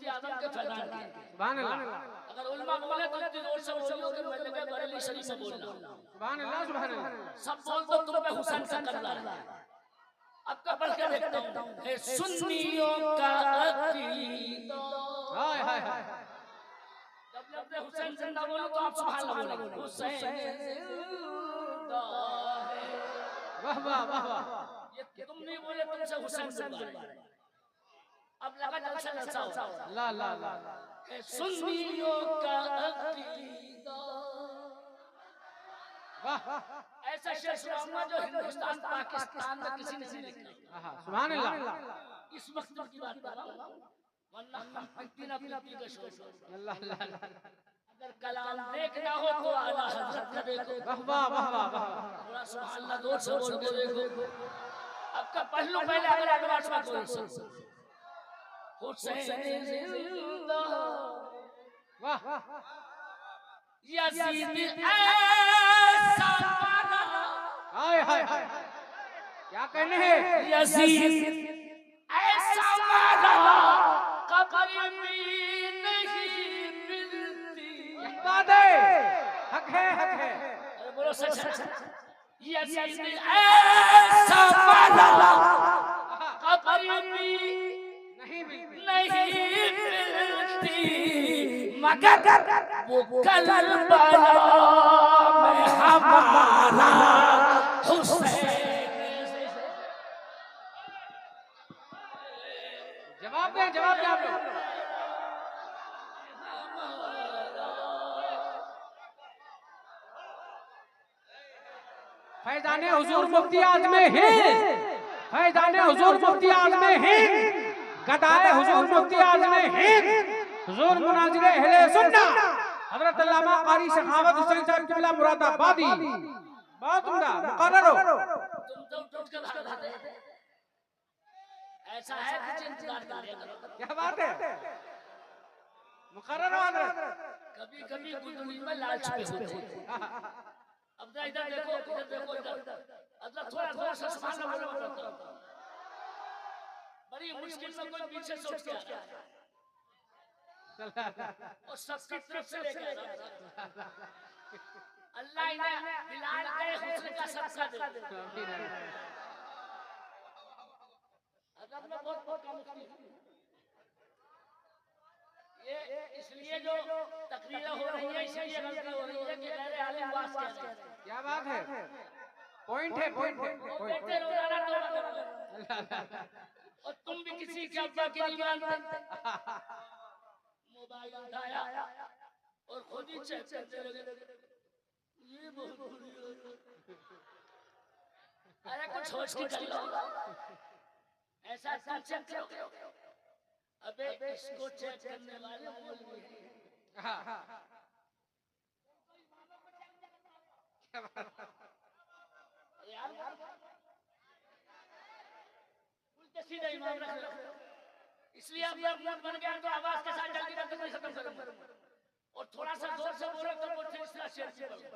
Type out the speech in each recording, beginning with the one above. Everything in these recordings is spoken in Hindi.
आदम के फैलान के। सुभान अल्लाह। अगर उलमा बोले तो इतनी जोर से बोलियो कि मैं लगे बरेली शरीफ में बोलना। सुभान अल्लाह सुभान अल्लाह। सब बोल तो तुम पे हुसैन का करला है। अब का पढ़ के देखता हूँ है सुन्नियों का अकीदा। हाय हाय हाय। जब लफ्ज़ हुसैन जिंदा बोलो तो आप सुभान अल्लाह बोलेंगे। हुसैन जिंदा है। वाह वाह वाह वाह। ये तुम नहीं बोले तुमसे हुसैन बुलवा रहे। अब लगा जलसा जलसा हो। ला ला ला। सुन्नियों का अकीदा। वाह। ऐसा शेर सुनाऊंगा जो हिंदुस्तान पाकिस्तान में किसी ने नहीं लिखा। सुभान अल्लाह। इस वक्त की बात कर रहा हूँ, वरना हम पीती ना पीती का शोर। अल्लाह अल्लाह। अगर कलाम देखना हो तो आला हज़रत का देखो। वाह वाह वाह वाह वाह। थोड़ा सुभान अल्लाह जोर से बोल के देखो। अब का पहलू पहले अगर आवाज में बोल सकते हुसैन जिंदा। वाह। यजीद ऐसा मारा। हाय हाय हाय। क्या कहने हैं? यजीद ऐसा मारा कब्र में नहीं मिलती। बात है। हक है हक है। अरे बोलो सच सच। यजीद ऐसा मारा कब्र में नहीं मिलती मगर वो करबला में हमारा हुसैन। जवाब दे आप लोग। फैजाने हुजूर मुफ्ती आज़मे हिंद। फैजाने हुजूर मुफ्ती आज़मे हिंद। गदाए हुजूर मुफ्ती आज़मे हिंद। हुजूर मुनाज़िर अहले सुन्नत हज़रत अल्लामा कारी सखावत हुसैन साहब क़िबला मुरादाबादी। बहुत उम्दा मुकर्रर हो। तुम तो उठ के भाग जाते। ऐसा है कुछ इंतजार कर लिया करो। क्या बात है? मुकर्रर हो हज़रत। कभी कभी गुदली में लालच पे होते हैं। अब इधर देखो इधर देखो इधर। अल्लाह थोड़ा थोड़ा सा सुभान अल्लाह बोलो। बड़ी मुश्किल में कोई पीछे सोच के आ रहा है और सबकी तरफ से लेके आ रहा है। अल्लाह इन्हें बिलाल के हुस्न का सदका दे। अदब में बहुत कम ये इसलिए जो तकरीरें हो रही है इसलिए गलती हो रही है कि गैर आलिम वास कह रहे हैं। क्या बात है? पॉइंट है पॉइंट है। बेटे रोजाना तौबा करो और तुम भी किसी के अब्बा की नहीं मानते। मोबाइल उठाया और खुद ही चेक करते लगे ये बहुत बुरी है। अरे कुछ होश की कर लो। ऐसा तुम चेक करो। अबे इसको चेक करने वाले मौलवी हैं। यार उल्टे सीधे इमाम रख लो। इसलिए अब मूड बन गया तो आवाज के साथ जल्दी जल्दी खत्म करूंगा और थोड़ा सा जोर से बोलो तो वो तीसरा शेर की बोलो।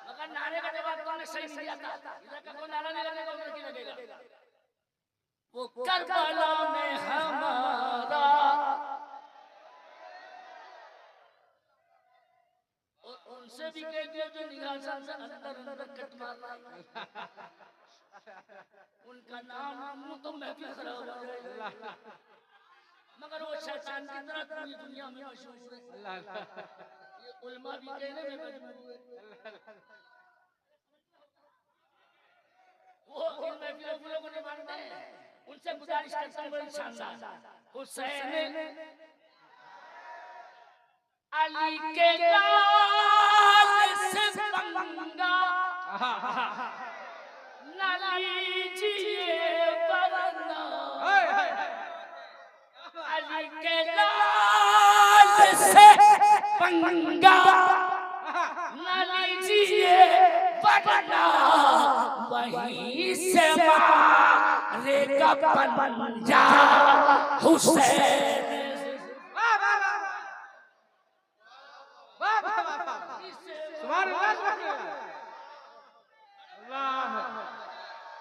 मगर नारे का जवाब तुमने सही नहीं दिया था। इधर का कोई नारा नहीं लगेगा उधर की लगेगा। वो करबला में हमारा और उनसे भी कह दिया जो निगाह से अंदर अंदर कट मारना। उनका नाम मुंह तो मैं भी खराब हो जाएगा। मगर वो शैतान की तरह पूरी दुनिया में मशहूर है। ये उलमा भी कहने में मजबूर है। वो इन महफिलों को नहीं मानते। उनसे गुजारिश करता हूँ बड़ी शानदार हुसैन अली के लाल से पंगा न लीजिए वरना। अली के लाल से पंगा न लीजिए वरना वहीं से मारेगा पंजा हुसैन। सुभान अल्लाह सुभान अल्लाह।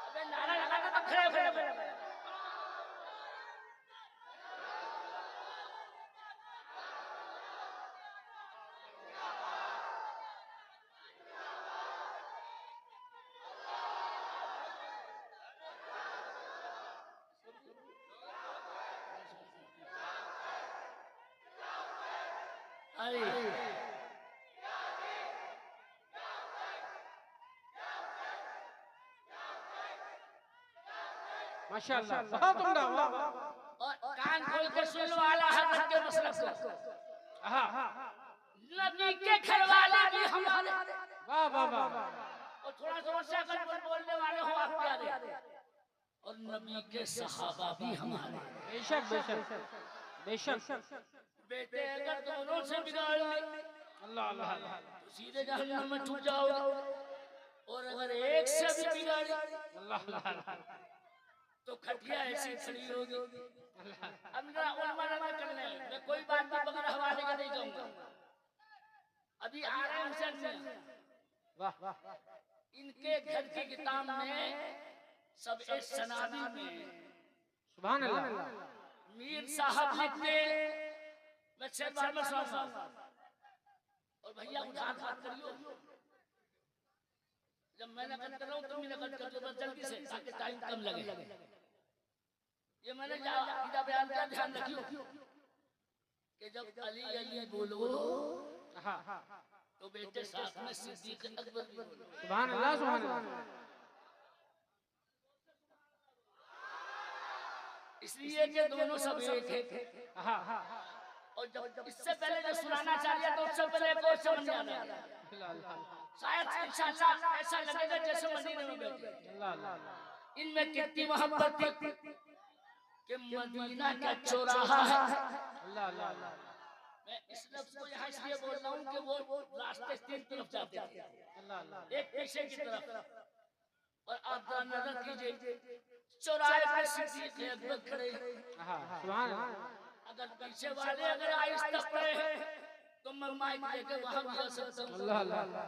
अबे नारा लगाना तो खड़े खड़े अरे माशाअल्लाह, बहुत उम्दा, वाह वाह। और कान खोल के सुन लो आला हजरत के मसलब को। हाँ, नबी के घर वाले भी हमारे, वाह वाह वाह। और थोड़ा जोर से अगर बोलने वाले हो आप प्यारे, और नबी के सहाबा भी हमारे। बेशक बेशक बेशक। बेटे अगर दोनों से बिगाड़ ली अल्लाह अल्लाह, तो सीधे जहन्नम में छूट जाओगे, और अगर एक से भी बिगाड़ी अल्लाह अल्लाह, तो खटिया ऐसी खड़ी होगी। अब ना उलमा ना करने, मैं कोई बात भी बगैर हवाले के नहीं जाऊंगा। अभी आ रहे हैं हुसैन मियां, वाह वाह। इनके घर की किताब में सब एक सनादी में सुभान अल्लाह। मीर साहब लिखते, मैं शेर बार में सुनाऊंगा, और भैया उधार बात करियो। जब मैं नकल कर रहा हूँ तुम भी नकल कर दो बस जल्दी से, ताकि टाइम कम लगे। ये मैंने अकीदा बयान किया, ध्यान रखियो कि जब अली अली बोलो तो बेटे साथ में सिद्दीक अकबर भी बोलो। सुभान अल्लाह सुभान अल्लाह। इसलिए कि दोनों सब एक है। और जब इससे पहले जो सुनाना चाहिए तो उससे पहले कोई समझ नहीं आ रहा। शायद इंशाअल्लाह ऐसा लगेगा जैसे मदीने में बैठे। इनमें कितनी मोहब्बत थी कि मदीना का चौराहा है। मैं इस लफ्ज को यहाँ इसलिए बोल रहा हूँ कि वो रास्ते तीन तरफ जाते हैं, एक पीछे की तरफ, और आप जरा नजर कीजिए चौराहे पे सिद्दीक अकबर खड़े। सुभान अल्लाह। अगर पीछे वाले अगर आहिस्ता पड़े तो मैं माइक लेके वहां भी आ सकता हूँ। अल्लाह अल्लाह।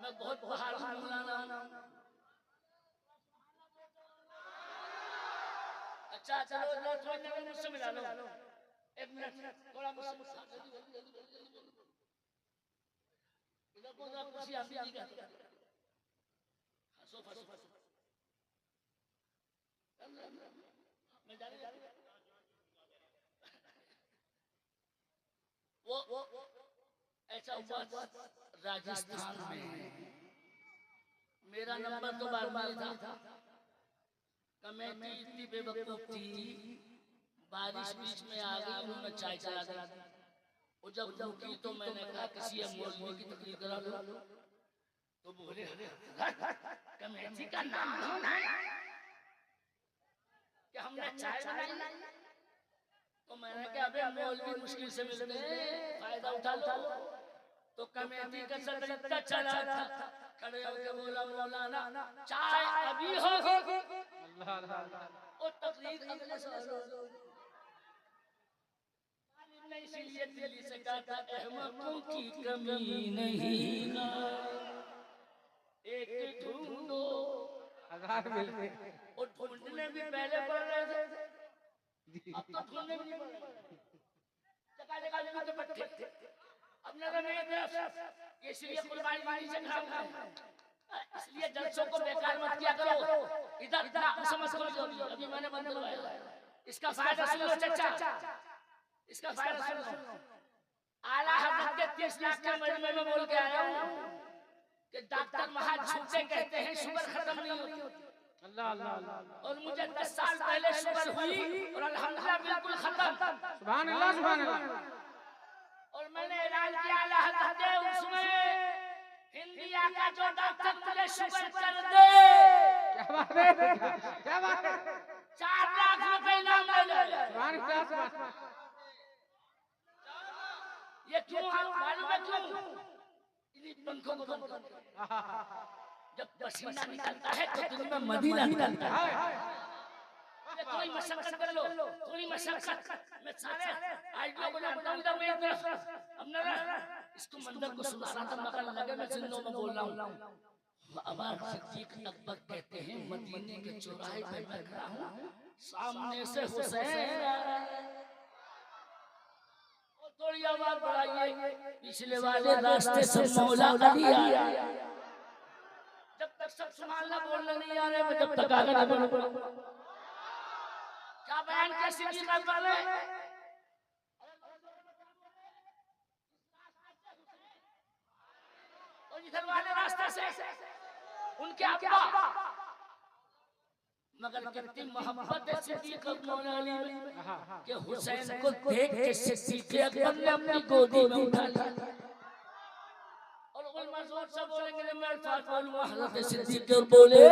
मैं बहुत बहार हूँ मौलाना। अच्छा चलो थोड़ा देर मुझसे मिला लो, एक मिनट थोड़ा मुझसे इधर को जरा कुर्सी आप भी का सोफा सोफा मैं जा रही वो ऐसा हुआ राजस्थान में, मेरा नंबर तो बार बार था। कमेटी इतनी बेवकूफ थी, बारिश बीच में आ गई, उन्होंने चाय चला दी। और जब रुकी तो मैंने कहा किसी मौलवी की तकरीर करा लो, तो बोले कमेटी का नाम होना है कि हमने चाय बनाई। तो मैंने कहा अबे मौलवी मुश्किल से मिलते हैं, फायदा उठा लो। तो कमेटी का सदर इतना चला था, खड़े होकर बोला मौलाना चाय अभी होगी। अल्लाह अल्लाह। और तकरीर अगले साल इसीलिए दिल्ली से कहा था अहमकों की कमी नहीं ना, एक ढूंढो हजार मिलते। और ढूंढने भी पहले पड़ रहे थे, अब तो ढूंढने भी नहीं पड़ रहे, जगह जगह जगह पे बैठे। अब नजर नहीं तरफ, इसलिए कुर्बानी वाली से खड़ा हूं, इसलिए जलसों को बेकार मत किया करो। इधर ना समझ करो, अभी मैंने बंद करवाया, इसका फायदा सुन लो चाचा, इसका फायदा सुन लो। आला हजरत के 30 लाख के मजमे में बोल के आया हूं कि डॉक्टर महा झूठे कहते हैं शुगर खत्म नहीं होती। अल्लाह अल्लाह अल्लाह। और मुझे 10 साल पहले शुगर हुई और अल्हम्दुलिल्लाह बिल्कुल खत्म। सुभान अल्लाह सुभान अल्लाह। और मैंने ऐलान किया आला हजरत के उसमें इंडिया का जो डॉक्टर मुझे शुगर कर दे, क्या बात है, क्या बात है। 4 लाख रुपए इनाम ले ले। सुभान अल्लाह सुभान। ये क्यों मालूम है क्यों? इन्हीं पंखों को बंद कर। जब पसीना निकलता है तो दिन में मदीना निकलता है। थोड़ी मशक्कत कर लो, थोड़ी मशक्कत। मैं सारे आइडिया को जानता हूँ, इधर मेरी तरफ। अब ना इसको मंदिर को सुना रहा था, मगर लगे मैं जिंदों में बोल रहा हूँ। अमर सिद्दीक अकबर कहते हैं मदीने के चौराहे पे मैं खड़ा हूँ, सामने से हुसैन आ रहा है। थोड़ी आवाज बढ़ाइए, पिछले वाले रास्ते से मौला अली आया। जब तक सब सुभान बोलना नहीं आ रहे, मैं जब तक आगे नहीं बढ़ूंगा। क्या बयान किया सिद्दीक अकबर ने? और इधर वाले रास्ते से उनके अब्बा, मगर कितनी मोहब्बत है सिद्दीक मौला अली में कि हुसैन को देख के सिद्दीक अकबर ने अपनी गोदी में उठा लिया। और उलमा जोर से बोलेंगे, मैं साथ बोलूंगा, हज़रत सिद्दीक बोले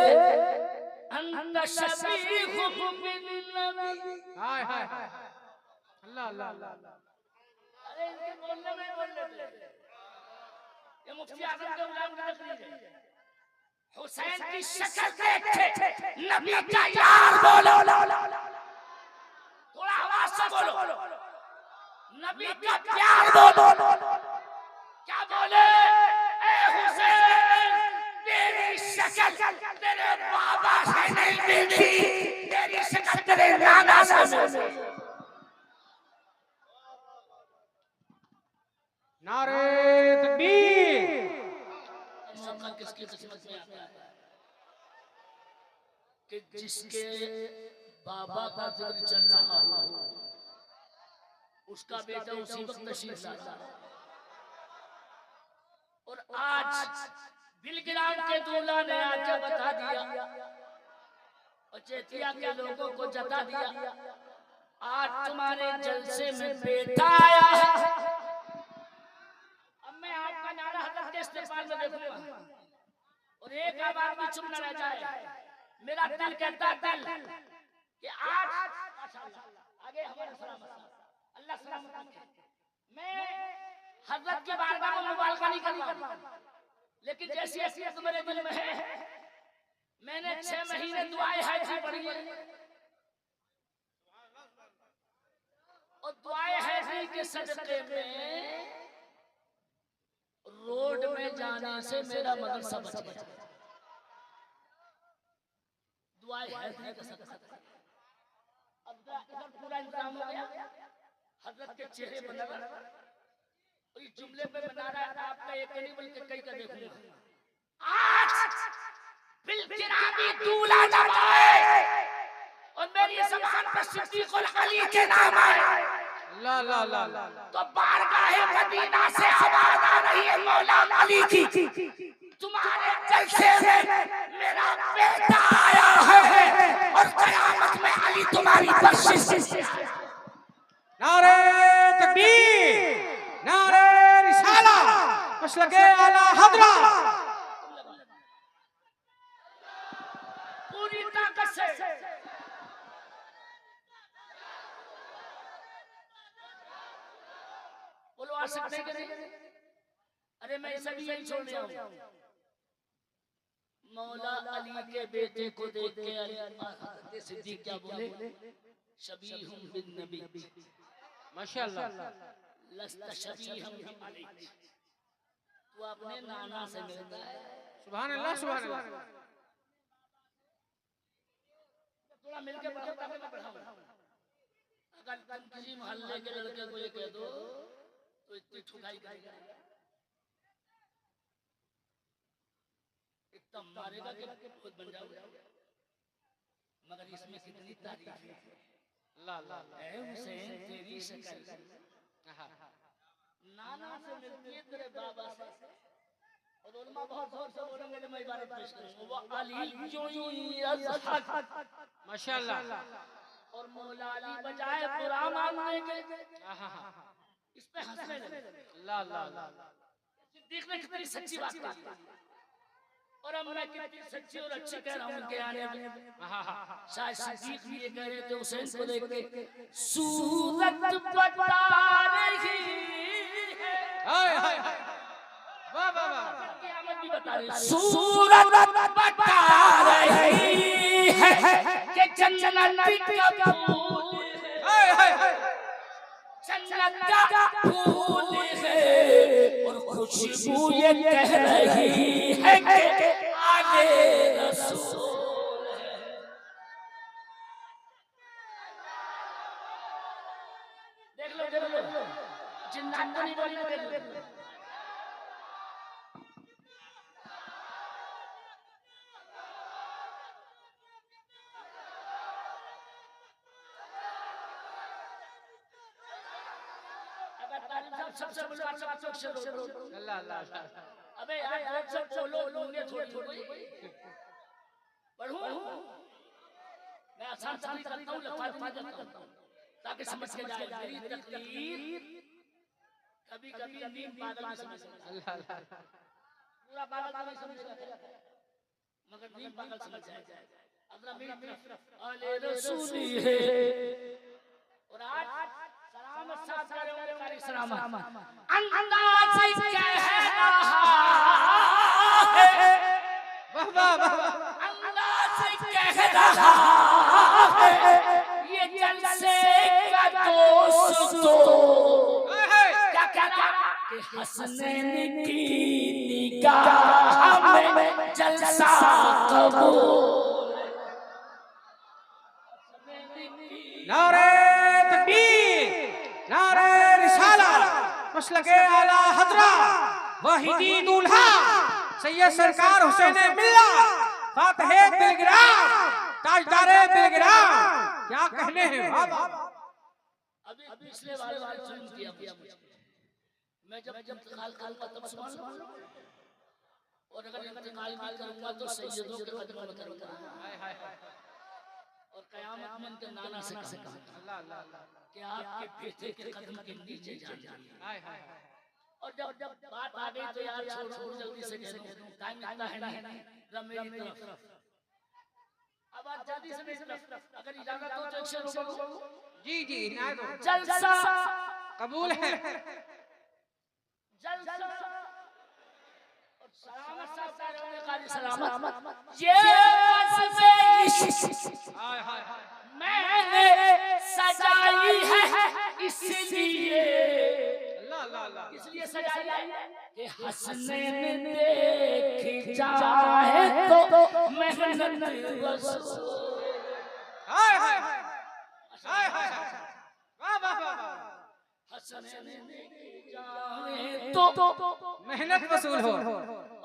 अंत शबीह बिन नबी। हाय हाय अल्लाह अल्लाह अल्लाह। अरे इनके बोलने में बोल लेते, ये मुफ्ती आजम के गुलाम की तकरीर है। हुसैन की शक्ल देख के नबी का यार बोलो, थोड़ा आवाज से बोलो, नबी का प्यार बोलो। क्या बोले? ए हुसैन, तेरी शक्ल तेरे बाबा से नहीं मिलती, तेरी शक्ल तेरे नाना से मिलती। नारे तकबीर। मौका किसकी किस्मत में आता है कि जिसके बाबा का जिक्र चल रहा हो, उसका बेटा उसी वक्त तशरीफ लाता है। और आज बिलग्राम के दूल्हा ने आके बता दिया और चेतिया के लोगों को जता दिया, आज तुम्हारे जलसे में बेटा आया है। अब मैं आपका नारा हज़रत के इस्तेमाल में देखूंगा और एक आवाज भी चुप न रह जाए। मेरा दिल कहता दिल कि आज माशाअल्लाह आगे हमारा सलामत अल्लाह सलामत रखे। मैं हज़रत की बारगाह में मुबालगा नहीं करूंगा, लेकिन जैसी हैसियत मेरे दिल में है, मैंने 6 महीने दुआएं हाजी पढ़ी और दुआएं हाजी के सदक़े में रोड में जाने से मेरा मदरसा बच गया। दुआएं हाजी का सदक़ा। अब इधर पूरा इंतजाम हो गया, हज़रत के चेहरे बना रहा। इस जुमले पे बना रहा है आपका एक नहीं बल्कि कई का देखूंगा। आज बिलग्रामी दूल्हा जब आए और मेरी ज़बान पर सिद्दीक़ अली के नाम आए, ला ला ला ला, तो बारगाहे मदीना से आवाज आ रही है मौला अली की, तुम्हारे जलसे में मेरा बेटा आया है और क़यामत में अली तुम्हारी बख्शिश। नारे तकबीर, नारे रिसाला, मसलके आला हज़रा। पूरी ताकत से बोलो, आ सकते हैं कि नहीं? अरे मैं सभी यही छोड़ रहा हूँ। मौला अली के बेटे को देख के हज़रत सिद्दीक़ क्या बोले? शबीहुम बिन नबी, माशाअल्लाह, लस्त शबीहुम बिन अली। तू अपने नाना से मिलता है। सुभान अल्लाह सुभान अल्लाह। थोड़ा मिलके बढ़ाओ ताकि मैं बढ़ाऊं। अगर तुम किसी मोहल्ले के लड़के को ये कह दो तो इतनी ठुकाई करेगा, इतना मारेगा कि खुद बन जाओगे। मगर इसमें कितनी तारीफ है। ला ला ला, ऐ हुसैन तेरी शक्ल नाना से मिलती है तेरे बाबा से। और उलमा बहुत जोर से बोलेंगे कि मैं इबारत पेश करूंगा, वो अली जो अज़हक माशाअल्लाह। और मौला अली बजाए बुरा मानने के इस पे हंसने लगे। ला ला ला, सिद्दीक़ ने कितनी सच्ची बात कही और अब मैं कितनी सच्ची और अच्छी कह रहा हूं उनके आने में। शायद सिद्दीक़ भी ये कह रहे थे हुसैन को देख के, सूरत बता रही है, हाय हाय हाय, वाह वाह वाह, क़यामत भी बता रही है, सूरत बता रही है कि जन्नत का फूल, हाय हाय हाय, जन्नत का फूल है और खुशबू ये कह रही है कि आगे रसूल है। देख लो जिन्नात को नहीं बोली, देख लो। सबसे बड़ा अल्लाह अल्लाह। अबे यार जोर से बोलो, लूंगे थोड़ी पढ़ूं मैं आसान तकरीर करता हूँ, लफाजी नहीं करता हूँ, ताकि समझ के जाए मेरी तकरीर कभी कभी नीम पागल नहीं समझ पूरा पागल नहीं समझेगा, मगर नीम पागल समझ जाए। अगर मेरी तरफ आले रसूली है और आज सलामत साथ कर रहे हो मेरी सलामत अंदाज से कह रहा है, वाह वाह वाह, अंदाज से कह रहा है ये जलसे का दोस्तों क्या क्या कि हसनैन की निगाह में जलसा कबूल। नारे तकबीर, नारे रिसालत, मसलके आला हजरा, वाहिदी दूल्हा सैयद सरकार हुसैन मिल्ला, फातहे बिलग्राम, ताजदारे बिलग्राम, क्या कहने हैं बाबा। अभी पिछले वाले जुल्म किया मुझे, मैं जब इंतकाल करूंगा तब सुन लो, और अगर इंतकाल भी करूंगा तो सैयदों के कदम में करूंगा, और कयामत में उनके नाना से कहूंगा कि आपके बेटे के कदम के नीचे जाइए। और जब बात आ गई तो यार छोड़ जल्दी से कह दूं, टाइम इतना है नहीं, मेरी तरफ अब आप जल्दी से मेरी तरफ अगर इजाजत हो तो शेर बोलो। जी जी जलसा कबूल है, जलसा और सलामत साथ रहने का सलामत ये हाय हाय मैंने सजाई है इसलिए, इसलिए सजाई है कि हसनैन देखी जाए तो मेहनत वसूल। हाय हाय हाय हाय वाह वाह वाह, हसनैन देखी जाए तो मेहनत वसूल हो।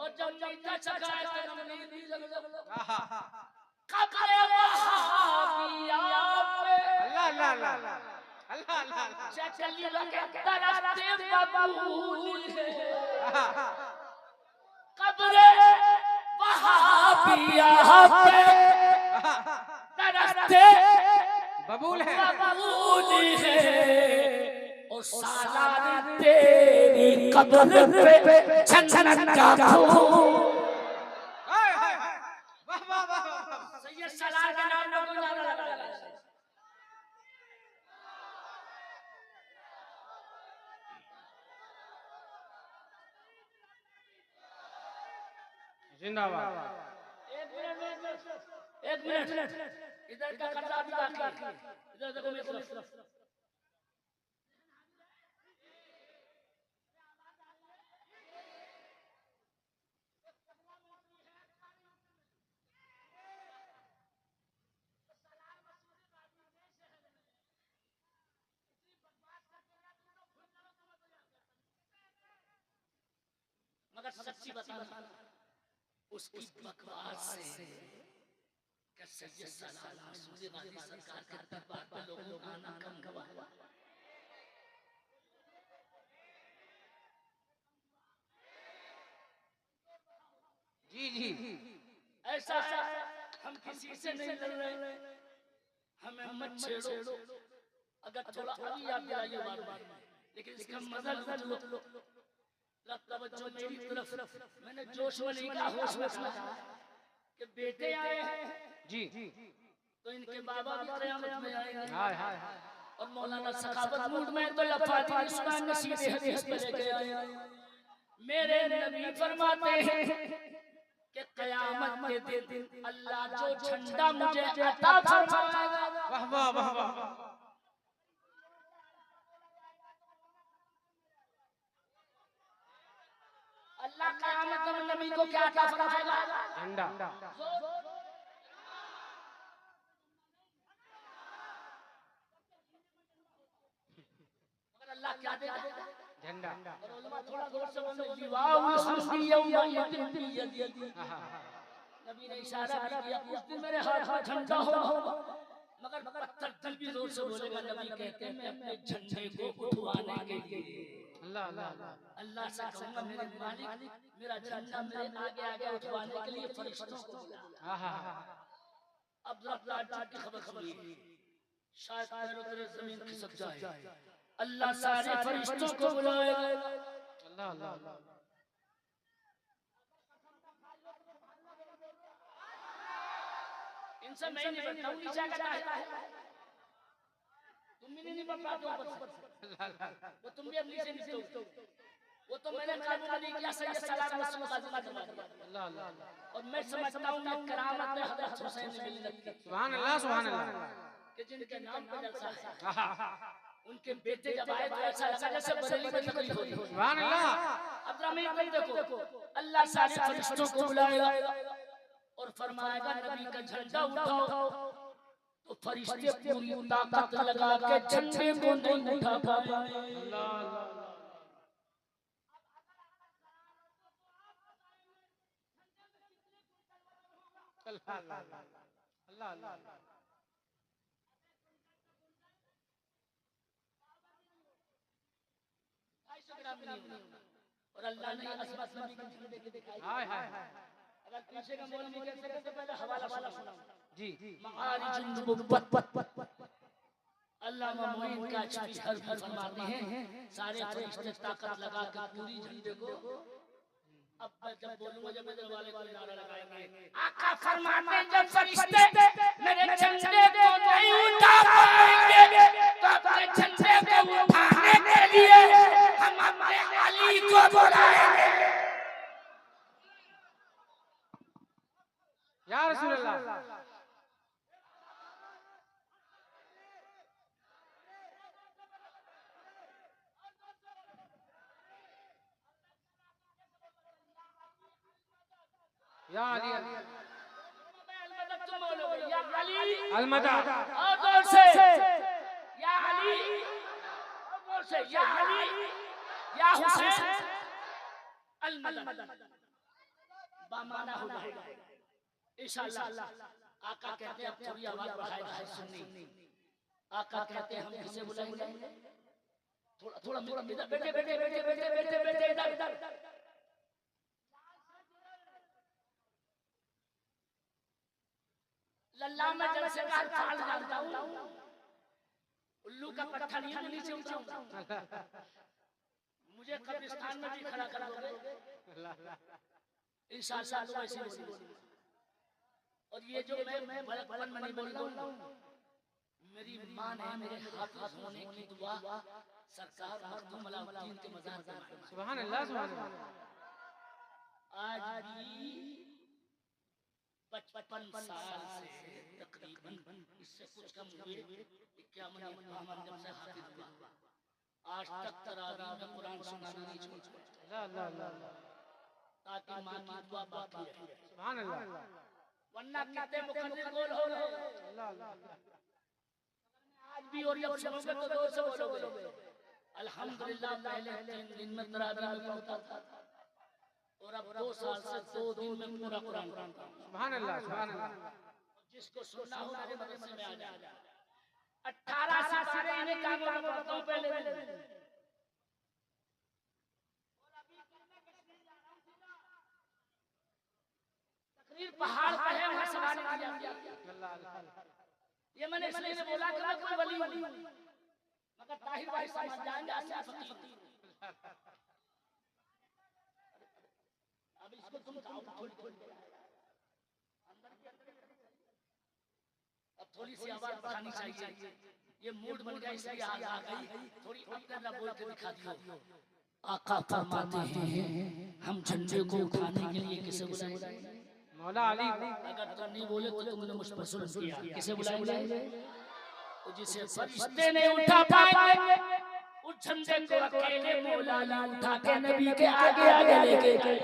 और जब नीचा चकाए तो नमनी दी जग आहा कब्र वहाबिया पे अल्लाह अल्लाह अल्लाह अल्लाह अल्लाह चली लगे तरसते बबूल है, कब्र वहाबिया पे तरसते बबूल है, बबूल है, और सालार तेरी कब्र पे छन का खून। हाय हाय वाह वाह वाह, सैयद सलार के नाम पर गुजारा लगा। जिंदाबाद। एक मिनट इधर का खर्चा भी बाकी है, इधर देखो मेरी तरफ। मगर सच्ची बताना उसकी बकवास से क्या सैयद सलाम मसूद गाजी सरकार के दरबार पे लोगों का आना कम हुआ। जी जी ऐसा है हम किसी से नहीं लड़ रहे, हमें मत छेड़ो, अगर थोड़ा अभी याद दिलाइए बार-बार, लेकिन इसका मजा लो तवज्जो मेरी तरफ। मैंने जोश में नहीं कहा, होश में कहा कि बेटे आए हैं जी तो इनके बाबा भी क़यामत में आएंगे। हाय हाय और मौलाना सखावत मूड में तो लफाजी इस्लाम ने सीधे हदीस पे लेके आए। मेरे नबी फरमाते हैं कि क़यामत के दिन अल्लाह जो झंडा मुझे अता फरमाएगा, वाह वाह वाह वाह, अल्लाह क़यामत में नबी को क्या अता फरमाएगा? झंडा। मगर अल्लाह क्या देगा? झंडा। और उलमा थोड़ा जोर से बोलो, लिवाउल हम्दी यौमा यदिन बियदी। नबी ने इशारा भी किया, उस दिन मेरे हाथ में झंडा होगा, मगर पत्थर दिल भी जोर से बोलेगा। नबी कहते हैं मैं अपने झंडे को उठवाने के लिए अल्लाह अल्लाह अल्लाह से कहूंगा मेरे मालिक मेरा झंडा मेरे आगे आगे उठवाने के लिए फरिश्तों को बुला। अब ताज्जुब की खबर सुनिए, शायद पैरों तेरे जमीन खिसक जाए। अल्लाह सारे फरिश्तों को बुलाएगा। अल्लाह अल्लाह इनसे मैं नहीं बनता हूँ, नीचे कहता है तुम भी नहीं बन पाते ऊपर से, वो तुम भी अपनी से नीचे हो। वो तो मैंने काबू नहीं किया, सैयद सलाम रसूल का जिम्मा दिला दिया। अल्लाह अल्लाह और मैं समझता हूँ मैं करामत में हज़रत हुसैन ने मिल लगती। सुभान अल्लाह कि जिनके नाम पे जलसा है, उनके बेटे जब आए तो ऐसा लगा जैसे बरेली में तकरीर हो रही हो। सुभान अल्लाह। अब जमीन में देखो, अल्लाह सारे फरिश्तों को बुलाएगा और फरमाएगा नबी का झंडा उठाओ। तो फरिश्ते पूरी ताकत लगा के झंडे को नहीं उठा पाएंगे। अल्लाह अल्लाह अल्लाह अल्लाह। और अल्लाह ने असमत नबी के झंडे के दिखाई। हाय हाय। अगर पीछे का मौलवी कह सके तो पहले हवाला सुनाओ जी। मआरिजुन नबुव्वत अल्लाह मोइन का अच्छी हर फरमाते हैं सारे फरिश्ते ताकत लगा के पूरी झंडे को। अब जब बोलूंगा जब मेरे वाले कोई नारा लगाएंगे, आका फरमाते हैं जब फरिश्ते मेरे झंडे को नहीं उठा पाएंगे तो अपने झंडे को उठाने के लिए हम अपने अली को बुलाएंगे। या रसूल अल्लाह। या अली अलमदद और जोर से या अली, और जोर से या अली या हुसैन अलमदद बामाना हो जाएगा इंशाअल्लाह। आका कहते हैं अब थोड़ी आवाज बढ़ाएगा है सुननी। आका कहते हैं हम किसे बुलाएंगे? थोड़ा थोड़ा मेरा बेटे बेटे बेटे बेटे बेटे बेटे बेटे इधर लल्ला में जब से काल फाल डालता हूँ उल्लू का पट्टा नहीं नीचे उठाऊंगा। मुझे कब्रिस्तान में भी खड़ा कर दोगे इंशाअल्लाह तो वैसे बोलूंगा। और ये जो मैं बड़पन में नहीं बोल रहा हूँ, मेरी माँ ने मेरे हाफिज होने की दुआ सरकार मखदूम अलाउद्दीन के मज़ार पे मांगी। सुभान अल्लाह सुभान अल्लाह। आज भी 55 साल से तकरीबन इससे कुछ कम हुए 51 जब से हाफिज हुआ, आज तक तरावीह में कुरान सुनाना नहीं छोड़ा। अल्लाह अल्लाह अल्लाह। ताकि माँ की दुआ बाकी रहे। सुभान अल्लाह। वरना कितने मुकद्दर गोल हो गए। अल्लाह अल्लाह। आज भी और जब सुनोगे तो जोर से बोलोगे अल्हम्दुलिल्लाह। पहले 3 दिन में तरावीह में पढ़ता था और अब 2 साल से 2 दिन में पूरा कुरान पढ़ता हूं। सुभान अल्लाह सुभान अल्लाह। जिसको सुनना हो मेरे मदरसे में आ जाए। 18 सितारे इन्हीं कामों में पढ़ता हूं पहले दिन। तकरीर पहाड़ पे है वहां सवारी की जाती है। अल्लाह अल्लाह। ये मैंने इसलिए नहीं बोला कि मैं कोई वली हूं, मगर ताहिर भाई समझ जाएंगे आसिफ फकीर। अब इसको तुम थोड़ी अब थोड़ी सी आवाज बढ़ानी चाहिए। ये मूड बन गया इसलिए आ गई थोड़ी अपना बोल के दिखा दियो। आका फरमाते हैं हम झंडे को उठाने के लिए किसे बुलाएंगे? मौला अली। अगर तुम नहीं बोले तो तुमने मुझ पर जुल्म किया। किसे बुलाएंगे? तो जिसे फरिश्ते नहीं उठा पाएंगे उस झंडे को अकेले मौला अली उठा के नबी के आगे आगे लेके गए।